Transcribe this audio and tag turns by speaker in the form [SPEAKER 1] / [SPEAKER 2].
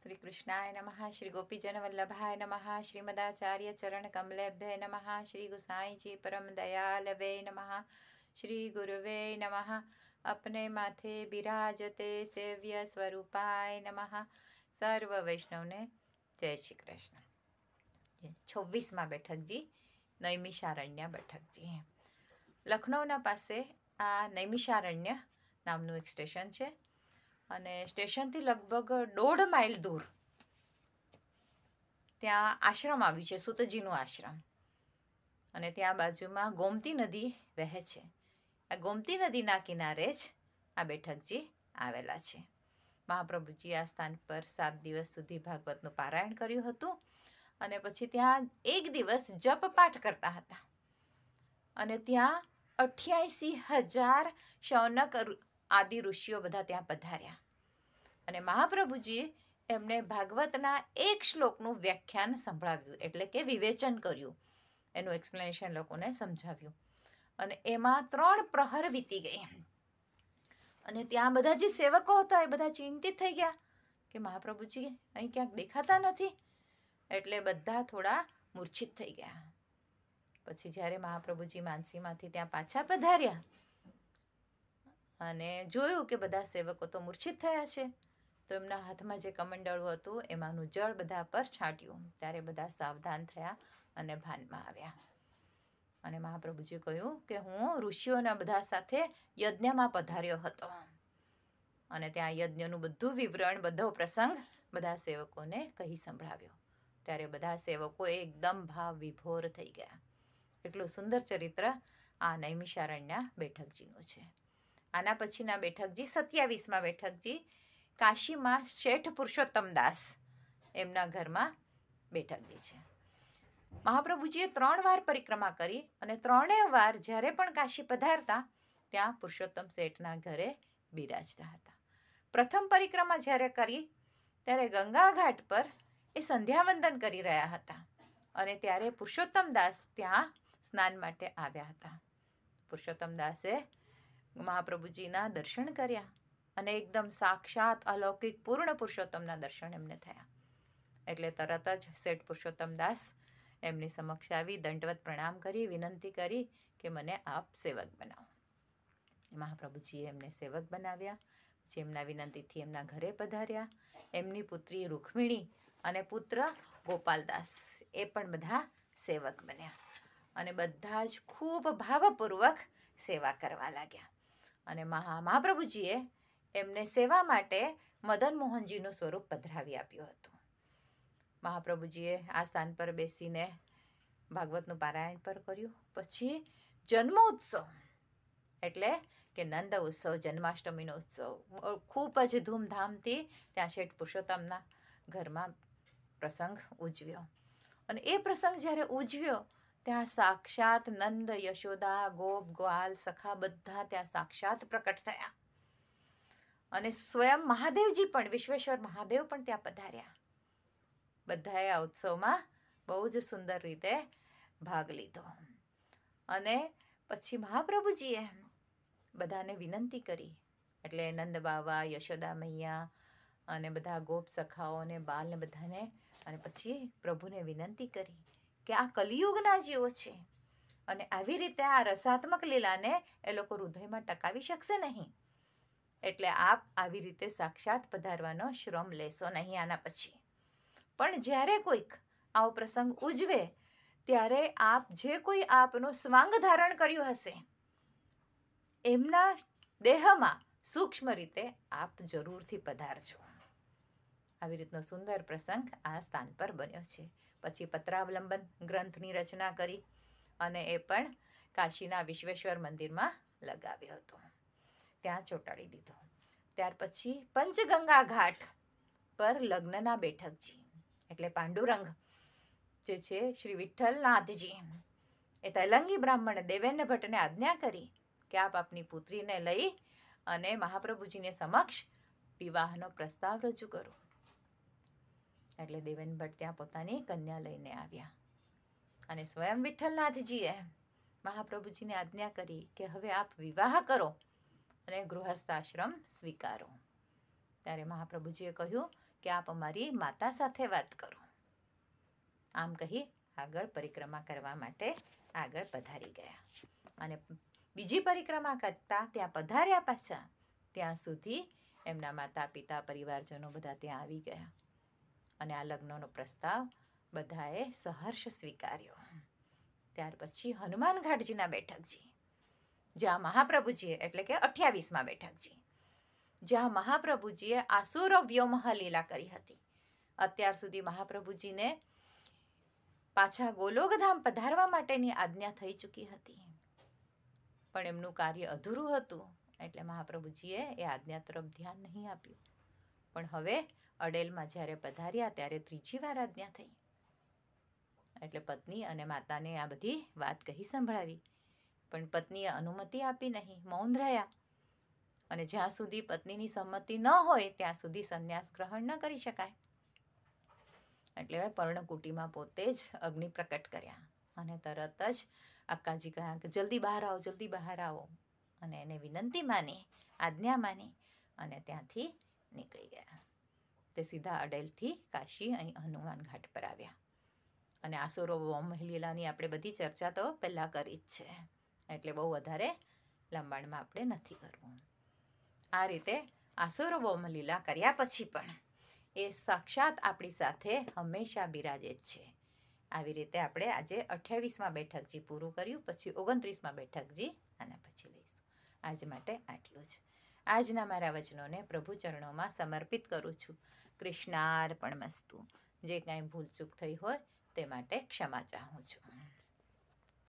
[SPEAKER 1] श्री कृष्णाय नमः। श्री गोपीजन वल्लभाय नमः। श्रीमदाचार्य चरण कमलेभ्य नमः। श्री गुसाई जी परम दयाल वे नमः। श्री गुरुवे नमः। अपने माथे बिराजते सेव्य स्वरूपाय नमः। सर्व वैष्णव ने जय श्री कृष्ण। 26માં બેઠકજી નૈમિષારણ્ય બેઠકજી લખનૌના પાસે આ નૈમિષારણ્ય નામનું એક સ્ટેશન છે અને સ્ટેશનથી લગભગ 1.5 માઇલ દૂર ત્યાં આશ્રમ આવ્યું છે, સુતજીનું આશ્રમ. અને ત્યાં બાજુમાં ગોમતી નદી વહે છે. આ ગોમતી નદીના કિનારે જ આ બેઠકજી આવેલા છે. મહાપ્રભુજી આ સ્થાન પર 7 દિવસ સુધી ભાગવતનું પારાયણ કર્યું હતું અને પછી ત્યાં એક દિવસ જપ પાઠ કરતા હતા અને ત્યાં 88,000 શૌનક આદિ ઋષિઓ બધા ત્યાં પધાર્યા અને મહાપ્રભુજીએ એમને ભાગવતના એક શ્લોકનું વ્યાખ્યાન સંભળાવ્યું, એટલે કે વિવેચન કર્યું, એનું એક્સપ્લેનેશન લોકોને સમજાવ્યું અને એમાં 3 પ્રહર વીતી ગઈ અને ત્યાં બધા જે સેવકો હતા એ બધા ચિંતિત થઈ ગયા કે મહાપ્રભુજી અહીં ક્યાંક દેખાતા નથી, એટલે બધા થોડા મૂર્છિત થઈ ગયા. પછી જ્યારે મહાપ્રભુજી માનસીમાંથી ત્યાં પાછા પધાર્યા અને જોયું કે બધા સેવકો તો મૂર્છિત થયા છે, તો એમના હાથમાં જે કમંડળું હતું એમાંનું જળ બધા પર છાંટ્યું. ત્યારે બધા સાવધાન થયા અને ભાનમાં આવ્યા અને મહાપ્રભુજીએ કહ્યું કે હું ઋષિઓના બધા સાથે યજ્ઞમાં પધાર્યો હતો અને ત્યાં યજ્ઞનું બધું વિવરણ, બધો પ્રસંગ બધા સેવકોને કહી સંભળાવ્યો. ત્યારે બધા સેવકો એકદમ ભાવ વિભોર થઈ ગયા. એટલું સુંદર ચરિત્ર આ નૈમિષારણ્ય બેઠકજીનું છે. આના પછીના બેઠકજી 27માં બેઠકજી કાશીમાં શેઠ પુરુષોત્તમ દાસ એમના ઘરમાં બેઠકજી છે. મહાપ્રભુજીએ 3 વાર પરિક્રમા કરી અને 3 વાર જ્યારે પણ કાશી પધારતા ત્યાં પુરુષોત્તમ શેઠના ઘરે બિરાજતા હતા. પ્રથમ પરિક્રમા જ્યારે કરી ત્યારે ગંગા ઘાટ પર એ સંધ્યાવંદન કરી રહ્યા હતા અને ત્યારે પુરુષોત્તમ દાસ ત્યાં સ્નાન માટે આવ્યા હતા. પુરુષોત્તમ દાસે મહાપ્રભુજીના દર્શન કર્યા અને એકદમ સાક્ષાત અલૌકિક પૂર્ણ પુરુષોત્તમના દર્શન એમને થયા. એટલે તરત જ શેઠ પુરુષોત્તમ દાસ એમની સમક્ષ આવી દંડવત પ્રણામ કરી વિનંતી કરી કે મને આપ સેવક બનાવો. મહાપ્રભુજીએ એમને સેવક બનાવ્યા. પછી એમના વિનંતીથી એમના ઘરે પધાર્યા. એમની પુત્રી રૂક્મિણી અને પુત્ર ગોપાલદાસ એ પણ બધા સેવક બન્યા અને બધા જ ખૂબ ભાવપૂર્વક સેવા કરવા લાગ્યા. અને મહાપ્રભુજીએ એમને સેવા માટે મદન મોહનજીનું સ્વરૂપ પધરાવી આપ્યું હતું. મહાપ્રભુજીએ આ સ્થાન પર બેસીને ભાગવતનું પારાયણ પર કર્યું. પછી જન્મોત્સવ એટલે કે નંદ ઉત્સવ, જન્માષ્ટમીનો ઉત્સવ ખૂબ જ ધૂમધામથી ત્યાં શેઠ પુરુષોત્તમના ઘરમાં પ્રસંગ ઉજવ્યો. અને એ પ્રસંગ જ્યારે ઉજવ્યો ત્યાં સાક્ષાત નંદ, યશોદા, ગોપ, ગ્વાલ, સખા બધા ત્યાં સાક્ષાત પ્રકટ થયા અને સ્વયં મહાદેવજી પણ, વિશ્વેશ્વર મહાદેવ પણ ત્યાં પધાર્યા. બધાએ આ ઉત્સવમાં બહુ જ સુંદર રીતે ભાગ લીધો અને પછી મહાપ્રભુજીએ બધાને વિનંતી કરી, એટલે નંદ બાવા, યશોદા મૈયા અને બધા ગોપ સખાઓને, બાલને બધાને, અને પછી પ્રભુને વિનંતી કરી કે આ કલિયુગના જીવો છે અને આવી રીતે આ રસાત્મક લીલાને એ લોકો હૃદયમાં ટકાવી શકશે નહીં, એટલે આપ આવી રીતે સાક્ષાત પધારવાનો શ્રમ લેશો નહીં આના પછી. પણ જ્યારે કોઈક આવો પ્રસંગ ઉજવે ત્યારે આપ જે કોઈ આપનું સ્વાંગ ધારણ કર્યું હશે એમના દેહમાં સૂક્ષ્મ રીતે આપ જરૂરથી પધારજો. આવી રીતનો સુંદર પ્રસંગ આ સ્થાન પર બન્યો છે. પછી પત્રાવલંબન ગ્રંથની રચના કરી અને એ પણ કાશીના વિશ્વેશ્વર મંદિરમાં લગાવ્યો હતો, ત્યાં ચોંટાડી દીધો. ત્યાર પછી પંચગંગા ઘાટ પર લગ્નના બેઠકજી એટલે પાંડુરંગ જે છે શ્રી વિઠ્ઠલનાથજી એ તૈલંગી બ્રાહ્મણ દેવેન્દ્ર ભટ્ટને આજ્ઞા કરી કે આપ આપની પુત્રીને લઈ અને મહાપ્રભુજીને સમક્ષ વિવાહનો પ્રસ્તાવ રજૂ કરો. એટલે દેવેન્દ્ર ભટ્ટ ત્યાં પોતાની કન્યા લઈને આવ્યા અને સ્વયં વિઠ્ઠલનાથજીએ મહાપ્રભુજીને આજ્ઞા કરી કે હવે આપ વિવાહ કરો અને ગૃહસ્થાશ્રમ સ્વીકારો. ત્યારે મહાપ્રભુજીએ કહ્યું કે આપ અમારી માતા સાથે વાત કરો. આમ કહી આગળ પરિક્રમા કરવા માટે આગળ પધારી ગયા. અને બીજી પરિક્રમા કરતા ત્યાં પધાર્યા પાછા ત્યાં સુધી એમના માતા પિતા પરિવારજનો બધા ત્યાં આવી ગયા. અને આ લગ્નનો પ્રસ્તાવ બધાએ સહર્ષ સ્વીકાર્યો. ત્યાર પછી હનુમાન ઘાટજીના બેઠકજી, જ્યાં મહાપ્રભુજીએ એટલે કે 28માં બેઠકજી, જ્યાં મહાપ્રભુજીએ આસુર વ્યોમહ લીલા કરી હતી. અત્યાર સુધી મહાપ્રભુજીને પાછા ગોલોકધામ પધારવા માટેની આજ્ઞા થઈ ચૂકી હતી, પણ એમનું કાર્ય અધૂરું હતું એટલે મહાપ્રભુજીએ એ આજ્ઞા તરફ ધ્યાન નહીં આપ્યું. પણ હવે અડેલમાં જ્યારે પધાર્યા ત્યારે ત્રીજી વાર આજ્ઞા થઈ. એટલે પત્ની અને માતાને આ બધી વાત કહી સંભળાવી, પણ પત્નીએ અનુમતિ આપી નહીં, મૌન રહ્યા. અને જ્યાં સુધી પત્નીની સંમતિ ન હોય ત્યાં સુધી સંન્યાસ ગ્રહણ ન કરી શકાય. એટલે પર્ણકુટીમાં પોતે જ અગ્નિ પ્રકટ કર્યા અને તરત જ અક્કાજી કહ્યા કે જલ્દી બહાર આવો, જલ્દી બહાર આવો. અને એને વિનંતી માની, આજ્ઞા માની અને ત્યાંથી નીકળી ગયા. તે સીધા અડેલથી કાશી અહીં હનુમાન ઘાટ પર આવ્યા. અને આસુરો વ્યોમહ લીલાની આપણે બધી ચર્ચા તો પહેલાં કરી જ છે, એટલે બહુ વધારે લંબાણમાં આપણે નથી કરવું. આ રીતે આસુરો વ્યોમહ લીલા કર્યા પછી પણ એ સાક્ષાત આપણી સાથે હંમેશા બિરાજે જ છે. આવી રીતે આપણે આજે 28માં બેઠકજી પૂરું કર્યું, પછી 29માં બેઠકજી અને પછી લઈશું. આજ માટે આટલું જ. આજના મારા વચનોને પ્રભુ ચરણોમાં સમર્પિત કરું છું. કૃષ્ણાર્પણમસ્તુ. જે કાંઈ ભૂલચૂક થઈ હોય તે માટે ક્ષમા ચાહું છું.